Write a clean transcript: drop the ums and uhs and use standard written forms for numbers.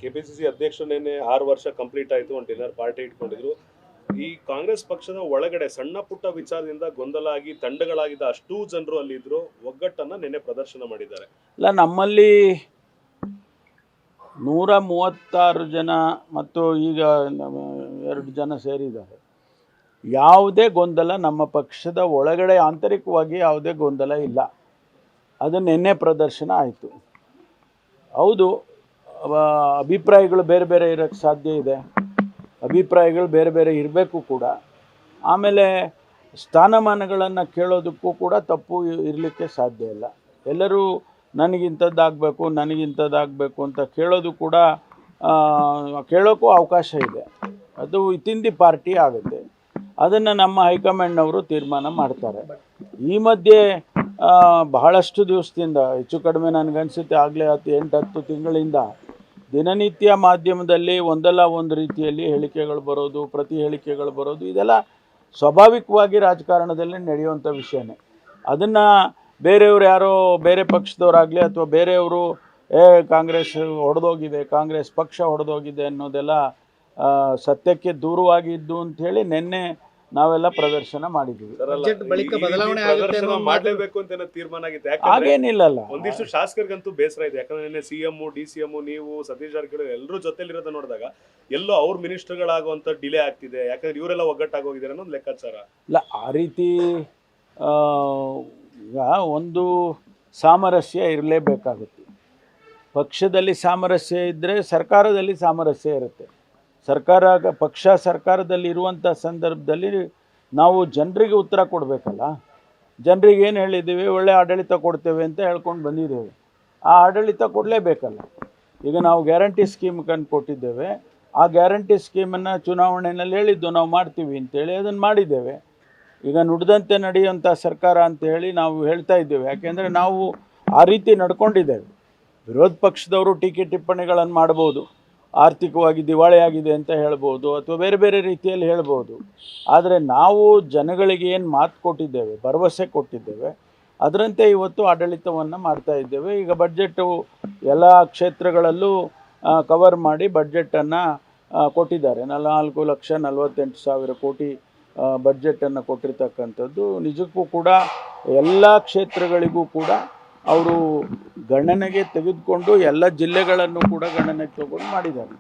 KPCC ಅಧ್ಯಕ್ಷನೇನೆ 6 ವರ್ಷ complete ಆಯಿತು, ಒಂದು ಡಿನ್ನರ್ ಪಾರ್ಟಿ ಇಟ್ಕೊಂಡಿದ್ರು. ಈ ಕಾಂಗ್ರೆಸ್ ಪಕ್ಷದ ಒಳಗಡೆ ಸಣ್ಣ ಪುಟ್ಟ ವಿಚಾರದಿಂದ ಗೊಂದಲ ಆಗಿ ತಂಡಗಳಾಗಿದ್ದ ಅಷ್ಟೂ ಜನರು ಅಲ್ಲಿದ್ರು, ಒಗ್ಗಟ್ಟನ್ನ ನಿನ್ನೆ ಪ್ರದರ್ಶನ ಮಾಡಿದ್ದಾರೆ. ಇಲ್ಲ, ನಮ್ಮಲ್ಲಿ 136 ಜನ ಮತ್ತು ಈಗ 2 ಜನ ಸೇರಿದ್ದಾರೆ. ಯಾವುದೇ ಗೊಂದಲ ನಮ್ಮ ಪಕ್ಷದ ಒಳಗಡೆ ಆಂತರಿಕವಾಗಿ ಯಾವುದೇ ಗೊಂದಲ ಇಲ್ಲ. ಅದು ನಿನ್ನೆ ಪ್ರದರ್ಶನ ಆಯಿತು. ಹೌದು, ಅಭಿಪ್ರಾಯಗಳು ಬೇರೆ ಬೇರೆ ಇರೋಕ್ಕೆ ಸಾಧ್ಯ ಇದೆ, ಅಭಿಪ್ರಾಯಗಳು ಬೇರೆ ಬೇರೆ ಇರಬೇಕು ಕೂಡ. ಆಮೇಲೆ ಸ್ಥಾನಮಾನಗಳನ್ನು ಕೇಳೋದಕ್ಕೂ ಕೂಡ ತಪ್ಪು ಇರಲಿಕ್ಕೆ ಸಾಧ್ಯ ಇಲ್ಲ. ಎಲ್ಲರೂ ನನಗಿಂಥದ್ದಾಗಬೇಕು ಅಂತ ಕೇಳೋದು ಕೂಡ ಕೇಳೋಕ್ಕೂ ಅವಕಾಶ ಇದೆ. ಅದು ವಿತಿನ್ ದಿ ಪಾರ್ಟಿ ಆಗುತ್ತೆ. ಅದನ್ನು ನಮ್ಮ ಹೈಕಮಾಂಡ್ನವರು ತೀರ್ಮಾನ ಮಾಡ್ತಾರೆ. ಈ ಮಧ್ಯೆ ಬಹಳಷ್ಟು ದಿವಸದಿಂದ, ಹೆಚ್ಚು ಕಡಿಮೆ ನನಗನ್ಸುತ್ತೆ ಆಗಲೇ 8-10 ತಿಂಗಳಿಂದ ದಿನನಿತ್ಯ ಮಾಧ್ಯಮದಲ್ಲಿ ಒಂದಲ್ಲ ಒಂದು ರೀತಿಯಲ್ಲಿ ಹೇಳಿಕೆಗಳು ಬರೋದು, ಪ್ರತಿ ಹೇಳಿಕೆಗಳು ಬರೋದು, ಇದೆಲ್ಲ ಸ್ವಾಭಾವಿಕವಾಗಿ ರಾಜಕಾರಣದಲ್ಲಿ ನಡೆಯುವಂಥ ವಿಷಯನೇ. ಅದನ್ನು ಬೇರೆಯವರು ಯಾರೋ ಬೇರೆ ಪಕ್ಷದವರಾಗಲಿ ಅಥವಾ ಬೇರೆಯವರು ಕಾಂಗ್ರೆಸ್ ಹೊಡೆದೋಗಿದೆ, ಕಾಂಗ್ರೆಸ್ ಪಕ್ಷ ಹೊಡೆದೋಗಿದೆ ಅನ್ನೋದೆಲ್ಲ ಸತ್ಯಕ್ಕೆ ದೂರವಾಗಿದ್ದು ಅಂಥೇಳಿ ನಿನ್ನೆ ನಾವೆಲ್ಲ ಪ್ರದರ್ಶನ ಮಾಡಿದ್ದೀವಿ. ಮಾಡಲೇಬೇಕು ಅಂತ ತೀರ್ಮಾನ ಆಗಿದೆ. ಹಾಗೇನಿಲ್ಲಲ್ಲ, ಒಂದಿಷ್ಟು ಶಾಸಕರಿಗಂತೂ ಬೇಸರ ಇದೆ. ಯಾಕಂದ್ರೆ ಸಿಎಂ, DCM, ನೀವು, ಸತೀಶ್ ಜಾರಕಿಹೊಳಿ ಎಲ್ಲರೂ ಜೊತೆಲಿರೋದನ್ನ ನೋಡಿದಾಗ ಎಲ್ಲೋ ಅವ್ರ ಮಿನಿಸ್ಟರ್ಗಳಾಗುವಂತ ಡಿಲೇ ಆಗ್ತಿದೆ. ಯಾಕಂದ್ರೆ ಇವರೆಲ್ಲ ಒಗ್ಗಟ್ಟಾಗೋಗಿದ್ದಾರೆ ಅನ್ನೋದು ಲೆಕ್ಕಾಚಾರ. ಇಲ್ಲ, ಆ ರೀತಿ ಈಗ ಒಂದು ಸಾಮರಸ್ಯ ಇರಲೇಬೇಕಾಗುತ್ತೆ. ಪಕ್ಷದಲ್ಲಿ ಸಾಮರಸ್ಯ ಇದ್ದರೆ ಸರ್ಕಾರದಲ್ಲಿ ಸಾಮರಸ್ಯ ಇರುತ್ತೆ. ಪಕ್ಷ ಸರ್ಕಾರದಲ್ಲಿ ಇರುವಂಥ ಸಂದರ್ಭದಲ್ಲಿ ನಾವು ಜನರಿಗೆ ಉತ್ತರ ಕೊಡಬೇಕಲ್ಲ. ಜನರಿಗೆ ಏನು ಹೇಳಿದ್ದೀವಿ, ಒಳ್ಳೆ ಆಡಳಿತ ಕೊಡ್ತೇವೆ ಅಂತ ಹೇಳ್ಕೊಂಡು ಬಂದಿದ್ದೇವೆ. ಆ ಆಡಳಿತ ಕೊಡಲೇಬೇಕಲ್ಲ. ಈಗ ನಾವು ಗ್ಯಾರಂಟಿ ಸ್ಕೀಮ್ ಕೊಟ್ಟಿದ್ದೇವೆ. ಆ ಗ್ಯಾರಂಟಿ ಸ್ಕೀಮನ್ನು ಚುನಾವಣೆಯಲ್ಲಿ ಹೇಳಿದ್ದು ನಾವು ಮಾಡ್ತೀವಿ ಅಂತೇಳಿ ಅದನ್ನು ಮಾಡಿದ್ದೇವೆ. ಈಗ ನುಡಿದಂತೆ ನಡೆಯುವಂಥ ಸರ್ಕಾರ ಅಂತ ಹೇಳಿ ನಾವು ಹೇಳ್ತಾ ಇದ್ದೇವೆ. ಯಾಕೆಂದರೆ ನಾವು ಆ ರೀತಿ ನಡ್ಕೊಂಡಿದ್ದೇವೆ. ವಿರೋಧ ಪಕ್ಷದವರು ಟೀಕೆ ಟಿಪ್ಪಣಿಗಳನ್ನು ಮಾಡ್ಬೋದು, ಆರ್ಥಿಕವಾಗಿ ದಿವಾಳಿಯಾಗಿದೆ ಅಂತ ಹೇಳ್ಬೋದು, ಅಥವಾ ಬೇರೆ ಬೇರೆ ರೀತಿಯಲ್ಲಿ ಹೇಳ್ಬೋದು. ಆದರೆ ನಾವು ಜನಗಳಿಗೆ ಏನು ಮಾತು ಕೊಟ್ಟಿದ್ದೇವೆ, ಭರವಸೆ ಕೊಟ್ಟಿದ್ದೇವೆ, ಅದರಂತೆ ಇವತ್ತು ಆಡಳಿತವನ್ನು ಮಾಡ್ತಾ ಇದ್ದೇವೆ. ಈಗ ಬಡ್ಜೆಟ್ಟು ಎಲ್ಲ ಕ್ಷೇತ್ರಗಳಲ್ಲೂ ಕವರ್ ಮಾಡಿ ಬಡ್ಜೆಟನ್ನು ಕೊಟ್ಟಿದ್ದಾರೆ. 4,48,000 ಕೋಟಿ ಬಡ್ಜೆಟನ್ನು ಕೊಟ್ಟಿರ್ತಕ್ಕಂಥದ್ದು ನಿಜಕ್ಕೂ ಕೂಡ ಎಲ್ಲ ಕ್ಷೇತ್ರಗಳಿಗೂ ಕೂಡ ಅವರು ಗಣನೆಗೆ ತೆಗೆದುಕೊಂಡು ಎಲ್ಲ ಜಿಲ್ಲೆಗಳನ್ನು ಕೂಡ ಗಣನೆಗೆ ತಗೊಂಡು ಮಾಡಿದ್ದಾರೆ.